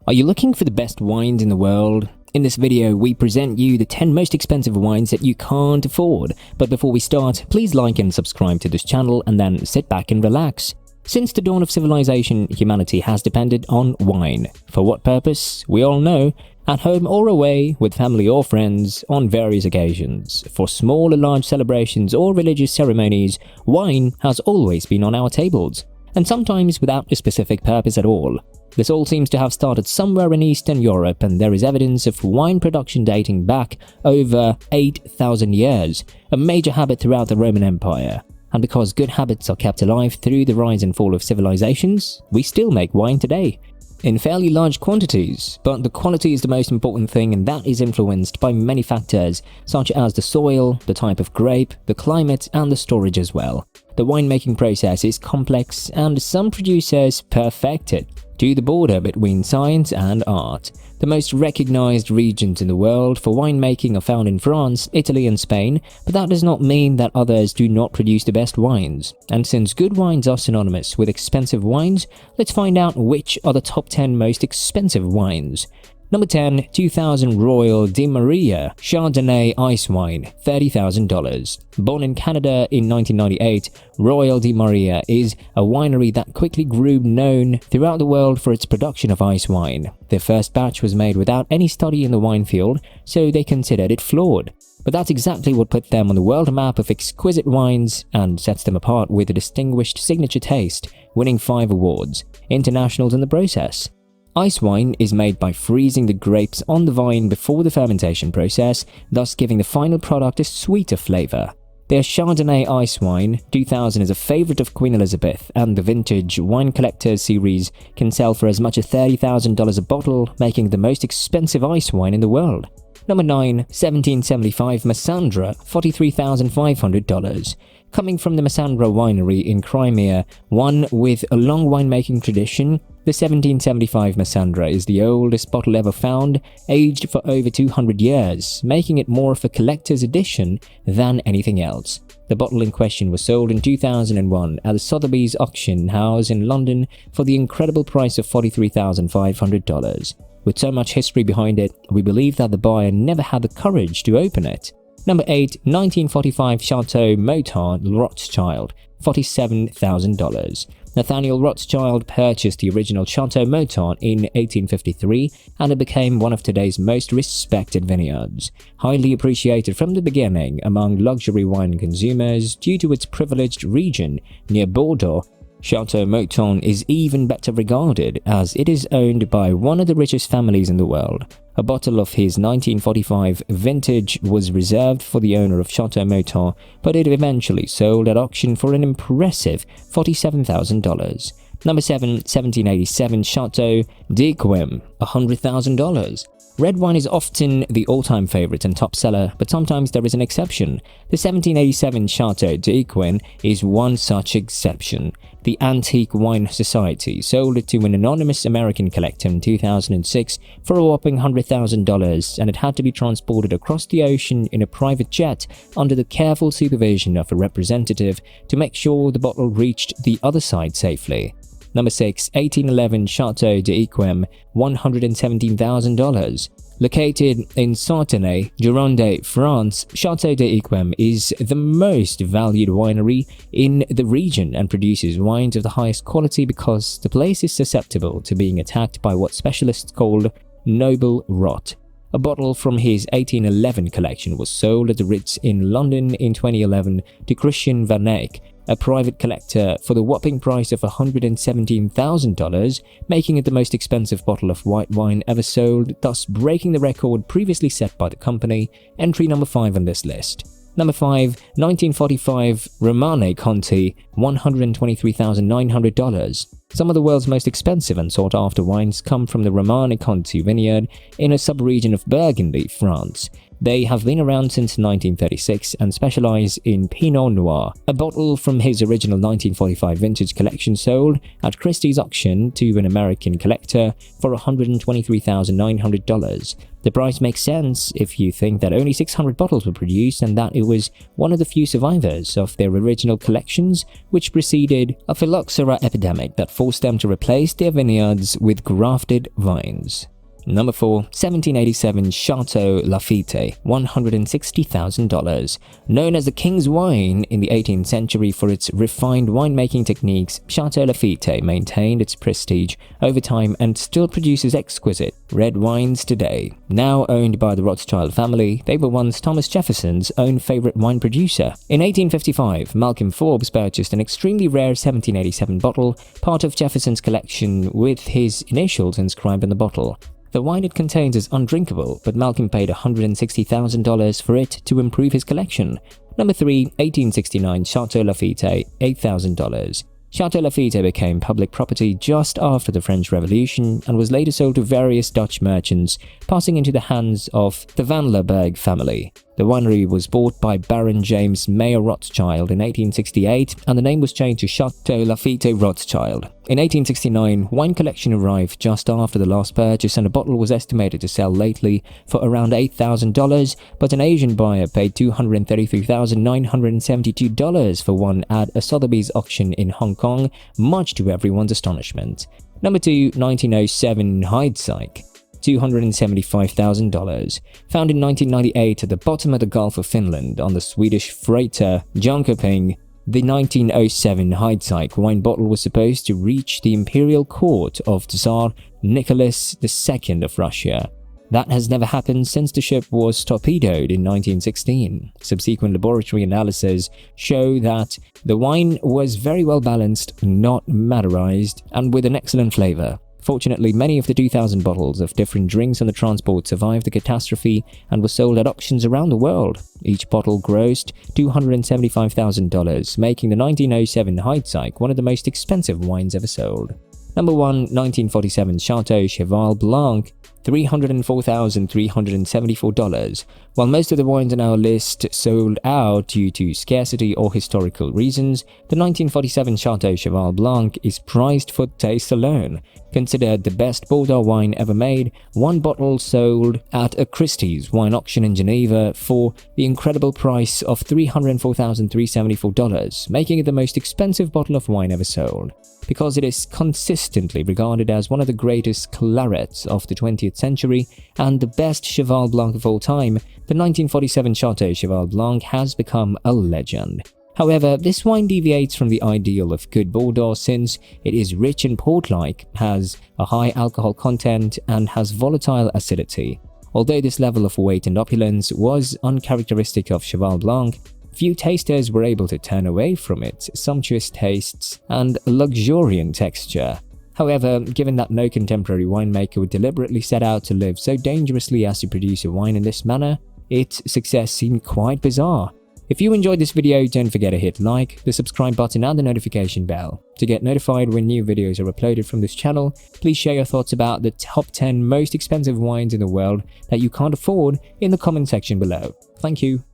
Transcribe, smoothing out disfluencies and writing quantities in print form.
Are you looking for the best wines in the world? In this video, we present you the 10 most expensive wines that you can't afford. But before we start, please like and subscribe to this channel and then sit back and relax. Since the dawn of civilization, humanity has depended on wine. For what purpose? We all know. At home or away, with family or friends, on various occasions. For small or large celebrations or religious ceremonies, wine has always been on our tables, and sometimes without a specific purpose at all. This all seems to have started somewhere in Eastern Europe, and there is evidence of wine production dating back over 8,000 years, a major habit throughout the Roman Empire. And because good habits are kept alive through the rise and fall of civilizations, we still make wine today. In fairly large quantities, but the quality is the most important thing, and that is influenced by many factors, such as the soil, the type of grape, the climate, and the storage as well. The winemaking process is complex, and some producers perfect it to the border between science and art. The most recognized regions in the world for winemaking are found in France, Italy, and Spain, but that does not mean that others do not produce the best wines. And since good wines are synonymous with expensive wines, let's find out which are the top 10 most expensive wines. Number 10, 2000 Royal de Maria Chardonnay Ice Wine, $30,000. Born in Canada in 1998, Royal de Maria is a winery that quickly grew known throughout the world for its production of ice wine. Their first batch was made without any study in the wine field, so they considered it flawed. But that's exactly what put them on the world map of exquisite wines and sets them apart with a distinguished signature taste, winning 5 awards, internationals in the process. Ice wine is made by freezing the grapes on the vine before the fermentation process, thus giving the final product a sweeter flavor. Their Chardonnay Ice Wine 2000 is a favorite of Queen Elizabeth, and the Vintage Wine Collectors series can sell for as much as $30,000 a bottle, making the most expensive ice wine in the world. Number 9, 1775 Massandra, $43,500. Coming from the Massandra winery in Crimea, one with a long winemaking tradition, the 1775 Massandra is the oldest bottle ever found, aged for over 200 years, making it more of a collector's edition than anything else. The bottle in question was sold in 2001 at the Sotheby's auction house in London for the incredible price of $43,500. With so much history behind it, we believe that the buyer never had the courage to open it. Number 8, 1945 Chateau Mouton Rothschild, $47,000. Nathaniel Rothschild purchased the original Chateau Mouton in 1853, and it became one of today's most respected vineyards. Highly appreciated from the beginning among luxury wine consumers due to its privileged region near Bordeaux, Chateau Mouton is even better regarded as it is owned by one of the richest families in the world. A bottle of his 1945 vintage was reserved for the owner of Chateau Mouton, but it eventually sold at auction for an impressive $47,000. Number 7, 1787 Chateau d'Yquem, $100,000. Red wine is often the all-time favorite and top seller, but sometimes there is an exception. The 1787 Chateau d'Yquem is one such exception. The Antique Wine Society sold it to an anonymous American collector in 2006 for a whopping $100,000, and it had to be transported across the ocean in a private jet under the careful supervision of a representative to make sure the bottle reached the other side safely. Number 6, 1811 Chateau d'Yquem, $117,000. Located in Sartenay, Gironde, France, Chateau d'Yquem is the most valued winery in the region and produces wines of the highest quality because the place is susceptible to being attacked by what specialists call noble rot. A bottle from his 1811 collection was sold at the Ritz in London in 2011 to Christian Van Eyck, a private collector, for the whopping price of $117,000, making it the most expensive bottle of white wine ever sold, thus breaking the record previously set by the company. Entry number 5 on this list. Number 5, 1945 Romane Conti, $123,900. Some of the world's most expensive and sought-after wines come from the Romane Conti vineyard in a sub-region of Burgundy, France. They have been around since 1936 and specialize in Pinot Noir. A bottle from his original 1945 vintage collection sold at Christie's auction to an American collector for $123,900. The price makes sense if you think that only 600 bottles were produced and that it was one of the few survivors of their original collections, which preceded a phylloxera epidemic that forced them to replace their vineyards with grafted vines. Number 4. 1787 Chateau Lafite, $160,000. Known as the King's Wine in the 18th century for its refined winemaking techniques, Chateau Lafite maintained its prestige over time and still produces exquisite red wines today. Now owned by the Rothschild family, they were once Thomas Jefferson's own favorite wine producer. In 1855, Malcolm Forbes purchased an extremely rare 1787 bottle, part of Jefferson's collection, with his initials inscribed on the bottle. The wine it contains is undrinkable, but Malcolm paid $160,000 for it to improve his collection. Number 3. 1869 Chateau Lafite, $8,000. Chateau Lafite became public property just after the French Revolution and was later sold to various Dutch merchants, passing into the hands of the Van Lerberg family. The winery was bought by Baron James Mayer Rothschild in 1868, and the name was changed to Chateau Lafite Rothschild. In 1869, wine collection arrived just after the last purchase, and a bottle was estimated to sell lately for around $8,000, but an Asian buyer paid $233,972 for one at a Sotheby's auction in Hong Kong, much to everyone's astonishment. Number 2. 1907 Heidsieck, $275,000. Found in 1998 at the bottom of the Gulf of Finland on the Swedish freighter Jönköping, the 1907 Heidsieck wine bottle was supposed to reach the imperial court of Tsar Nicholas II of Russia. That has never happened since the ship was torpedoed in 1916. Subsequent laboratory analyses show that the wine was very well balanced, not maderized, and with an excellent flavor. Fortunately, many of the 2,000 bottles of different drinks on the transport survived the catastrophe and were sold at auctions around the world. Each bottle grossed $275,000, making the 1907 Heidsieck one of the most expensive wines ever sold. Number 1. 1947 Chateau Cheval Blanc, $304,374. While most of the wines on our list sold out due to scarcity or historical reasons, the 1947 Chateau Cheval Blanc is prized for taste alone. Considered the best Bordeaux wine ever made, one bottle sold at a Christie's wine auction in Geneva for the incredible price of $304,374, making it the most expensive bottle of wine ever sold. Because it is consistently regarded as one of the greatest clarets of the 20th century and the best Cheval Blanc of all time, the 1947 Chateau Cheval Blanc has become a legend. However, this wine deviates from the ideal of good Bordeaux since it is rich and port-like, has a high alcohol content, and has volatile acidity. Although this level of weight and opulence was uncharacteristic of Cheval Blanc, few tasters were able to turn away from its sumptuous tastes and luxuriant texture. However, given that no contemporary winemaker would deliberately set out to live so dangerously as to produce a wine in this manner, its success seemed quite bizarre. If you enjoyed this video, don't forget to hit like, the subscribe button and the notification bell. To get notified when new videos are uploaded from this channel, please share your thoughts about the top 10 most expensive wines in the world that you can't afford in the comment section below. Thank you.